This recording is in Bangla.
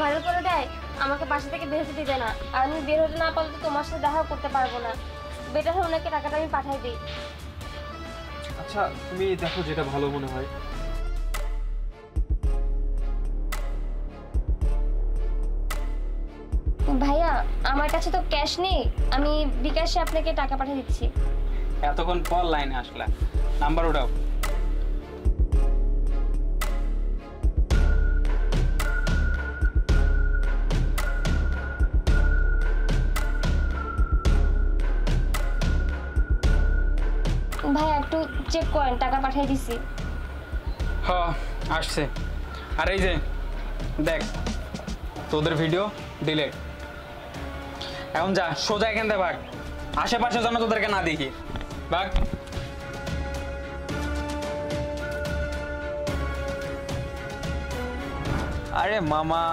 ভাইরাল করে দেয়, আমাকে বাসা থেকে বের হতে দিবে না। আর আমি বের হতে না পারলে তো তোমার সাথে দেখা করতে পারবো না। বেটার হয় ওনাকে টাকাটা আমি পাঠাই দিই। আচ্ছা তুমি দেখো যেটা ভালো মনে হয়। ভাইয়া আমার কাছে তো ক্যাশ নেই, আমি বিকাশে আপনাকে টাকা পাঠিয়ে দিচ্ছি। এতক্ষণ পর লাইনে আসলা, নাম্বার উঠাও। ভাইয়া একটু চেক করেন, টাকা পাঠিয়ে দিছি। হ্যাঁ আসছে। আর এই যে দেখ তোদের ভিডিও ডিলেট। এখন যা সোজা এখান থেকে ভাগ, আশেপাশে যেন তোদেরকে না দেখি। ভাগ। আরে মামা